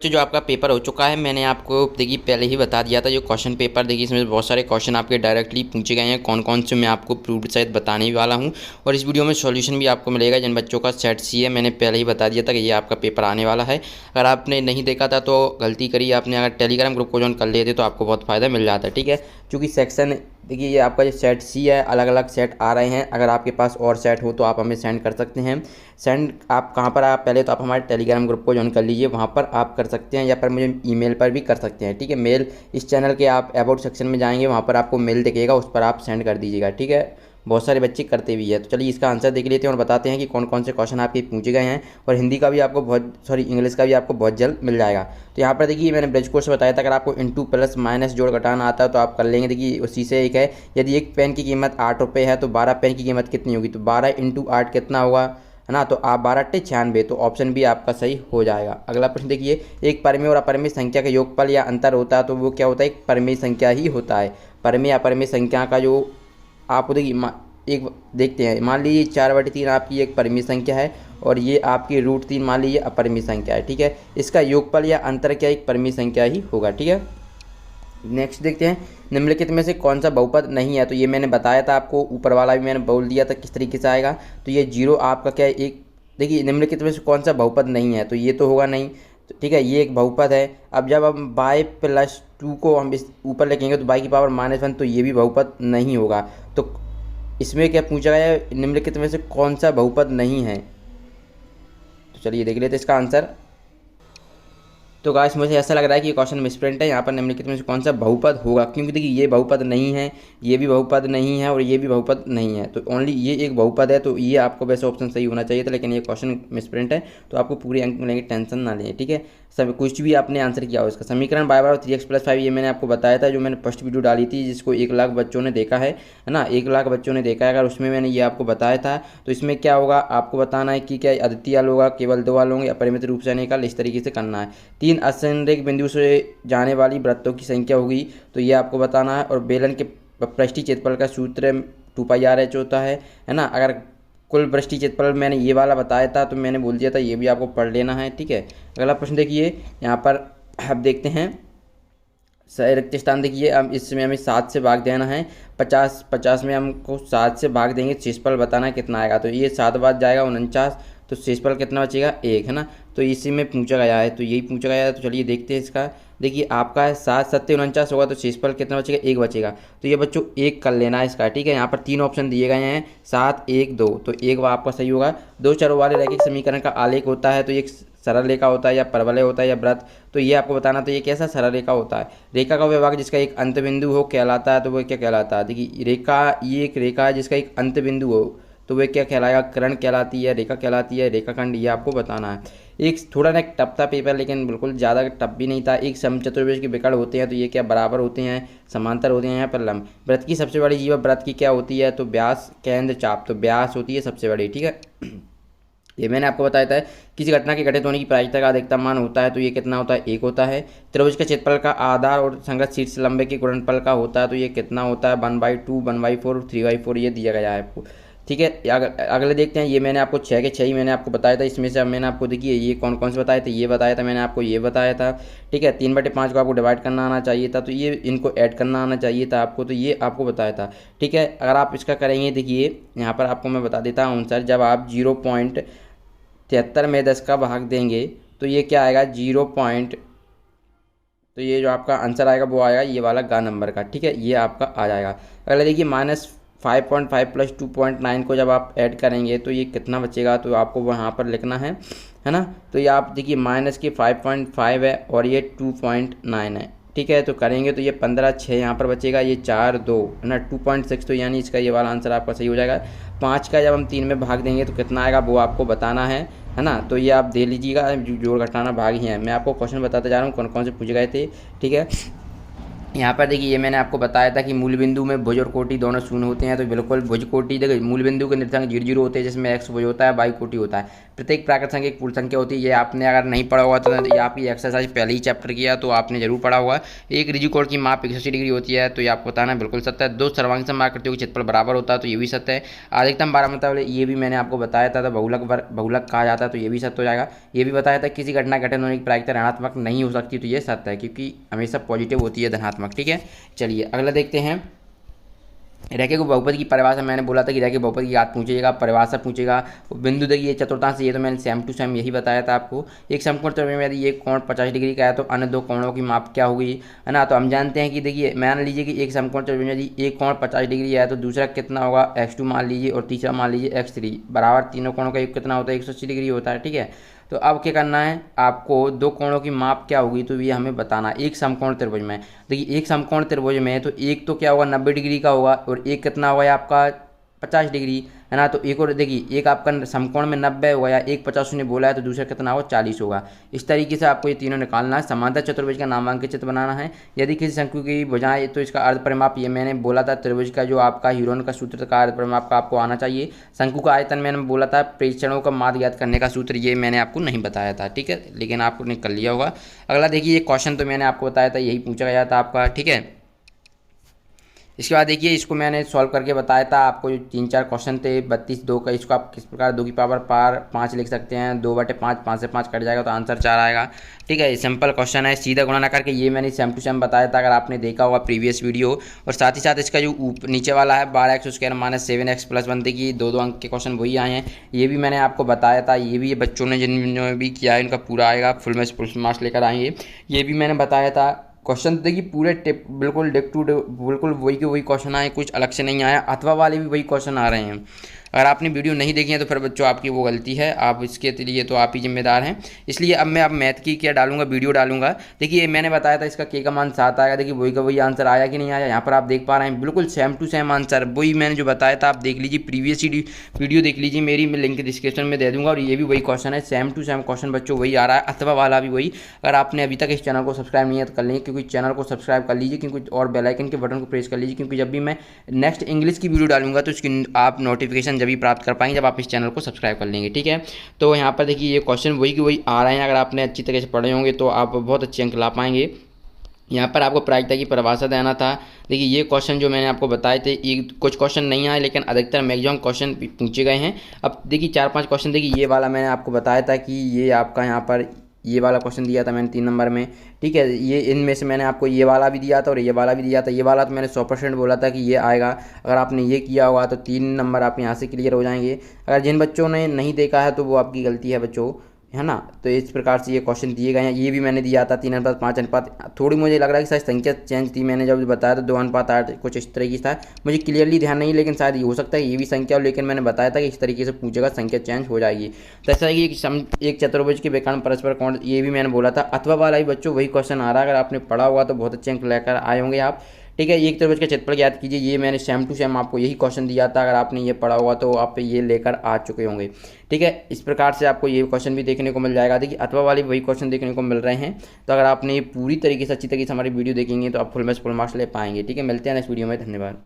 बच्चों जो आपका पेपर हो चुका है, मैंने आपको देखिए पहले ही बता दिया था। जो क्वेश्चन पेपर देखिए इसमें बहुत सारे क्वेश्चन आपके डायरेक्टली पूछे गए हैं, कौन कौन से मैं आपको प्रूव्ड सहित बताने वाला हूं। और इस वीडियो में सॉल्यूशन भी आपको मिलेगा। जिन बच्चों का सेट सी है, मैंने पहले ही बता दिया था कि ये आपका पेपर आने वाला है। अगर आपने नहीं देखा था तो गलती करी आपने। अगर टेलीग्राम ग्रुप को ज्वाइन कर लेते तो आपको बहुत फ़ायदा मिल जाता है, ठीक है। चूँकि सेक्शन देखिए ये आपका जो सेट सी है, अलग अलग सेट आ रहे हैं। अगर आपके पास और सेट हो तो आप हमें सेंड कर सकते हैं। सेंड आप कहाँ पर, आप पहले तो आप हमारे टेलीग्राम ग्रुप को ज्वाइन कर लीजिए, वहाँ पर आप कर सकते हैं, या फिर मुझे ईमेल पर भी कर सकते हैं, ठीक है। मेल इस चैनल के आप अबाउट सेक्शन में जाएंगे, वहाँ पर आपको मेल दिखेगा, उस पर आप सेंड कर दीजिएगा, ठीक है। बहुत सारे बच्चे करते भी है। तो चलिए इसका आंसर देख लेते हैं और बताते हैं कि कौन कौन से क्वेश्चन आपके पूछे गए हैं। और हिंदी का भी आपको इंग्लिश का भी आपको बहुत जल्द मिल जाएगा। तो यहाँ पर देखिए मैंने ब्रिज कोर्स बताया था, अगर आपको इंटू प्लस माइनस जोड़ घटाना आता है तो आप कर लेंगे। देखिए उसी से एक है, यदि एक पेन की कीमत 8 रुपये है तो 12 पेन की कीमत कितनी होगी, तो 12 इंटू 8 कितना होगा, है ना। तो आप 12×96, तो ऑप्शन भी आपका सही हो जाएगा। अगला प्रश्न देखिए, एक परिमेय और अपरिमेय संख्या का योगफल या अंतर होता है तो वो क्या होता है, एक परिमेय संख्या ही होता है। परिमेय अपरिमेय संख्या का जो आप देखिए एक देखते हैं, मान लीजिए 4/3 आपकी एक परिमेय संख्या है और ये आपकी √3 मान लीजिए अपरिमेय संख्या है, ठीक है। इसका योगफल या अंतर क्या एक परिमेय संख्या ही होगा, ठीक है। नेक्स्ट देखते हैं, निम्नलिखित में से कौन सा बहुपद नहीं है। तो ये मैंने बताया था आपको, ऊपर वाला भी मैंने बोल दिया था किस तरीके से आएगा। तो ये 0 आपका क्या है, एक देखिए निम्नलिखित में से कौन सा बहुपद नहीं है, तो ये तो होगा नहीं, तो ठीक है, ये एक बहुपद है। अब जब हम y+2 को हम इस ऊपर लिखेंगे तो y की पावर -1, तो ये भी बहुपद नहीं होगा। तो इसमें क्या पूछा गया है, निम्नलिखित में से कौन सा बहुपद नहीं है। तो चलिए देख लेते हैं इसका आंसर। तो गाइस मुझे ऐसा लग रहा है कि ये क्वेश्चन मिसप्रिंट है। यहाँ पर निम्नलिखित में से कौन सा बहुपद होगा, क्योंकि देखिए ये बहुपद नहीं है, ये भी बहुपद नहीं है और ये भी बहुपद नहीं है, तो ओनली ये एक बहुपद है। तो ये आपको वैसे ऑप्शन सही होना चाहिए था, लेकिन ये क्वेश्चन मिसप्रिंट है, तो आपको पूरे अंक मिलेंगे, टेंशन ना लें, ठीक है। सब कुछ भी आपने आंसर किया हो इसका। समीकरण y 3x+5 ये मैंने आपको बताया था, जो मैंने फर्स्ट वीडियो डाली थी, जिसको 1 लाख बच्चों ने देखा है ना, 1 लाख बच्चों ने देखा है। अगर उसमें मैंने ये आपको बताया था, तो इसमें क्या होगा आपको बताना है कि क्या अद्वितीय हल होगा, केवल 2 हल होंगे, अपरिमित रूप से अनेक हल, इस तरीके से करना है। 3 असंरेख बिंदु से जाने वाली वृत्तों की संख्या होगी, तो ये आपको बताना है। और बेलन के पृष्ठीय क्षेत्रफल का सूत्र 2πr/h होता है ना। अगर कुल पृष्ठीय क्षेत्रफल मैंने ये वाला बताया था, तो मैंने बोल दिया था, ये भी आपको पढ़ लेना है, ठीक है। अगला प्रश्न देखिए, यहाँ पर अब देखते हैं रिक्त स्थान। देखिए अब इसमें हमें 7 से भाग देना है। 50 में हमको 7 से भाग देंगे, शेषफल बताना है कितना आएगा। तो ये 7 बार जाएगा 49, तो शेषफल कितना बचेगा 1, है ना। तो इसी में पूछा गया है, तो यही पूछा गया है। तो चलिए देखते हैं इसका। देखिए आपका 7 7 49 होगा, तो शेषफल कितना बचेगा 1 बचेगा। तो ये बच्चों 1 कर लेना है इसका, ठीक है। यहाँ पर 3 ऑप्शन दिए गए हैं, 7 1 2, तो 1 आपका सही होगा। 2 चरों वाले रैखिक समीकरण का आलेख होता है, तो एक सरल रेखा होता है या परवलय होता है या वृत्त, तो ये आपको बताना। तो ये कैसा सरल रेखा होता है। रेखा का विभाग जिसका एक अंत बिंदु हो कहलाता है, तो वो क्या कहलाता है। देखिए रेखा, ये एक रेखा है जिसका एक अंत बिंदु हो, तो वह क्या कहलाएगा, कर्ण कहलाती है, रेखा कहलाती है, रेखाखंड, ये आपको बताना है। एक थोड़ा ना टफ था पेपर, लेकिन बिल्कुल ज़्यादा टफ भी नहीं था। एक समचतुर्भुज के विकर्ण होते हैं, तो ये क्या बराबर होते हैं, समांतर होते हैं, यहाँ पर लंब। वृत्त की सबसे बड़ी जीवा वृत्त की क्या होती है, तो व्यास केंद्र चाप, तो व्यास होती है सबसे बड़ी, ठीक है। ये मैंने आपको बताया था, किसी घटना के घटित होने की प्रायिकता का अधिकतम मान होता है, तो ये कितना होता है 1 होता है। त्रिभुज के क्षेत्रफल का आधार और संगत शीर्ष लंबे के गुणनफल का होता है, तो ये कितना होता है 1/2, 1/4, 3/4, ये दिया गया है आपको, ठीक है। अगले देखते हैं। ये मैंने आपको 6 के 6 ही मैंने आपको बताया था। इसमें से अब मैंने आपको देखिए ये कौन कौन से बताए थे, ये बताया था मैंने आपको, ये बताया था, ठीक है। 3/5 को आपको डिवाइड करना आना चाहिए था, तो ये इनको ऐड करना आना चाहिए था आपको, तो ये आपको बताया था, ठीक है। अगर आप इसका करेंगे, देखिए यहाँ पर आपको मैं बता देता हूँ आंसर। जब आप 0.73 में 10 का भाग देंगे, तो ये क्या आएगा 0. तो ये जो आपका आंसर आएगा वो आएगा ये वाला गा नंबर का, ठीक है, ये आपका आ जाएगा। अगला देखिए -5.5 + 2.9 को जब आप ऐड करेंगे, तो ये कितना बचेगा, तो आपको वहाँ पर लिखना है ना। तो ये आप देखिए माइनस के 5.5 है और ये 2.9 है, ठीक है। तो करेंगे तो ये 15 6 यहाँ पर बचेगा, ये 4 2 है ना, 2.6, तो यानी इसका ये वाला आंसर आपका सही हो जाएगा। 5 का जब हम 3 में भाग देंगे तो कितना आएगा वो आपको बताना है ना। तो ये आप दे लीजिएगा, जोड़ घटाना भाग ही है। मैं आपको क्वेश्चन बताते जा रहा हूँ कौन कौन से पूछे गए थे, ठीक है। यहाँ पर देखिए ये मैंने आपको बताया था कि मूल बिंदु में भुज और कोटि दोनों शून्य होते हैं, तो बिल्कुल भुज कोटि देखिए मूल बिंदु के निर्देशांक 0 होते हैं, जिसमें x भुज होता है, y कोटि होता है। प्रत्येक प्राकृत संख्या एक पूर्ण संख्या होती है। ये आपने अगर नहीं पढ़ा हुआ तो ये आपकी एक्सरसाइज पहले ही चैप्टर किया तो आपने जरूर पढ़ा हुआ। एक ऋजु कोण की माप 180 डिग्री होती है, तो ये आपको बताना बिल्कुल सत्य है। दो सर्वांग आकृतियों के क्षेत्रफल बराबर होता है, तो ये भी सत्य है। अधिकतम बारहमता वाले ये भी मैंने आपको बताया था, तो बहुलक कहा जाता है, तो ये भी सत्य हो जाएगा। ये भी बताया था किसी घटना घटन होने की प्रायिकता ऋणात्मक नहीं हो सकती, तो ये सत्य है क्योंकि हमेशा पॉजिटिव होती है, धनात्मक। ठीक है, चलिए अगला देखते हैं। रेखे को बहुपद की परिभाषा मैंने बोला था कि रेखे बहुपद की याद पूछेगा, परिभाषा पूछेगा। बिंदु देखिए चतुर्थांश, ये तो मैंने सेम टू सेम यही बताया था आपको। एक समकोण त्रिभुज में यदि एक कोण 50 डिग्री का है तो अन्य दो कोणों की माप क्या होगी, है ना। तो हम जानते हैं कि देखिए मान लीजिए कि एक समकोण त्रिभुज में यदि एक कोण 50 डिग्री है तो दूसरा कितना होगा x2 मान लीजिए, और तीसरा मान लीजिए x3 बराबर। तीनों कोणों का योग कितना होता है 180 डिग्री होता है। ठीक है, तो अब क्या करना है आपको, दो कोणों की माप क्या होगी तो ये हमें बताना। एक समकोण त्रिभुज में देखिए, एक समकोण त्रिभुज में तो एक तो क्या होगा 90 डिग्री का होगा, और एक कितना होगा आपका 50 डिग्री, है ना। तो एक और देखिए, एक आपका समकोण में 90 होगा या एक 50 ने बोला है, तो दूसरा कितना होगा 40 होगा। इस तरीके से आपको ये तीनों निकालना है। समांतर चतुर्भुज का नामांकित चित्र बनाना है। यदि किसी शंकु की भुजाएं, तो इसका अर्ध परिमाप ये मैंने बोला था, त्रिभुज का जो आपका ह्यूरोन का सूत्र का अर्ध परिमाप का आपको आना चाहिए। शंकु का आयतन मैंने बोला था, प्रेक्षणों का माध्य ज्ञात करने का सूत्र ये मैंने आपको नहीं बताया था। ठीक है, लेकिन आपने कर लिया होगा। अगला देखिए, ये क्वेश्चन तो मैंने आपको बताया था, यही पूछा गया था आपका। ठीक है, इसके बाद देखिए इसको मैंने सॉल्व करके बताया था आपको। जो 3-4 क्वेश्चन थे 32 2 का, इसको आप किस प्रकार 2 की पावर 5 लिख सकते हैं। 2/5, 5 से 5 कट जाएगा तो आंसर 4 आएगा। ठीक है, सिंपल क्वेश्चन है, सीधा गुणा ना करके। ये मैंने सेम टू सेम बताया था, अगर आपने देखा होगा प्रीवियस वीडियो। और साथ ही साथ इसका जो नीचे वाला है 12x² - 7x + 1 देखिए, 2 अंक के क्वेश्चन वही आए हैं। ये भी मैंने आपको बताया था, ये भी बच्चों ने जिन्होंने भी किया है इनका पूरा आएगा, फुल मार्क्स लेकर आएंगे। ये भी मैंने बताया था। क्वेश्चन देखिए पूरे टिप बिल्कुल डिक टू बिल्कुल वही के वही क्वेश्चन आए, कुछ अलग से नहीं आया। अथवा वाले भी वही क्वेश्चन आ रहे हैं। अगर आपने वीडियो नहीं देखी है तो फिर बच्चों आपकी वो गलती है, आप इसके लिए तो आप ही जिम्मेदार हैं। इसलिए अब मैं मैथ की क्या डालूंगा, वीडियो डालूंगा। देखिए मैंने बताया था इसका के का मान 7 आएगा। देखिए वही का वही आंसर आया कि नहीं आया, यहाँ पर आप देख पा रहे हैं बिल्कुल सेम टू सेम आंसर। वही मैंने जो बताया था, आप देख लीजिए, प्रीवियस वीडियो देख लीजिए मेरी, मैं लिंक डिस्क्रिप्शन में दे दूंगा। और ये भी वही क्वेश्चन है, सेम टू सेम क्वेश्चन बच्चों वही आ रहा है, अथवा वाला भी वही। अगर आपने अभी तक इस चैनल को सब्सक्राइब नहीं है तो कर लीजिए, क्योंकि चैनल को सब्सक्राइब कर लीजिए, क्योंकि और बेल आइकन के बटन को प्रेस कर लीजिए, क्योंकि जब भी मैं नेक्स्ट इंग्लिश की वीडियो डालूंगा तो उसकी आप नोटिफिकेशन जब भी प्राप्त कर पाएंगे जब आप इस चैनल को सब्सक्राइब कर लेंगे। ठीक है, तो यहाँ पर देखिए ये क्वेश्चन वही की वही आ रहे हैं। अगर आपने अच्छी तरह से पढ़े होंगे तो आप बहुत अच्छे अंक ला पाएंगे। यहाँ पर आपको प्रायिकता की परिभाषा देना था। देखिए ये क्वेश्चन जो मैंने आपको बताए थे, ये कुछ क्वेश्चन नहीं आए, लेकिन अधिकतर मैक्सिमम क्वेश्चन पूछे गए हैं। अब देखिए 4-5 क्वेश्चन देखिए, ये वाला मैंने आपको बताया था कि ये आपका यहाँ पर ये वाला क्वेश्चन दिया था मैंने 3 नंबर में। ठीक है, ये इनमें से मैंने आपको ये वाला भी दिया था और ये वाला भी दिया था। ये वाला तो मैंने 100% बोला था कि ये आएगा। अगर आपने ये किया होगा तो 3 नंबर आप यहाँ से क्लियर हो जाएंगे। अगर जिन बच्चों ने नहीं देखा है तो वो आपकी गलती है बच्चों, है ना। तो इस प्रकार से ये क्वेश्चन दिए गए हैं। ये भी मैंने दिया था 3:5 अनुपात। थोड़ी मुझे लग रहा है कि शायद संख्या चेंज थी, मैंने जब बताया था 2:8 कुछ इस तरह की था, मुझे क्लियरली ध्यान नहीं, लेकिन शायद ये हो सकता है ये भी संख्या हो। लेकिन मैंने बताया था कि इस तरीके से पूछेगा, संख्या चेंज हो जाएगी। तो ऐसा है कि एक चतुर्भुज के विकर्ण परस्पर कोण, ये भी मैंने बोला था। अथवा वाला ही बच्चों वही क्वेश्चन आ रहा है। अगर आपने पढ़ा हुआ तो बहुत अच्छे अंक लेकर आए होंगे आप। ठीक है, एक त्रिभुज का क्षेत्रफल ज्ञात कीजिए, ये मैंने सेम टू सेम आपको यही क्वेश्चन दिया था। अगर आपने ये पढ़ा हुआ तो आप ये लेकर आ चुके होंगे। ठीक है, इस प्रकार से आपको ये क्वेश्चन भी देखने को मिल जाएगा। देखिए अथवा वाले वही क्वेश्चन देखने को मिल रहे हैं। तो अगर आपने ये पूरी तरीके से अच्छी तरीके से हमारी वीडियो देखेंगे तो आप फुल मार्क्स ले पाएंगे। ठीक है, मिलते हैं नेक्स्ट वीडियो में, धन्यवाद।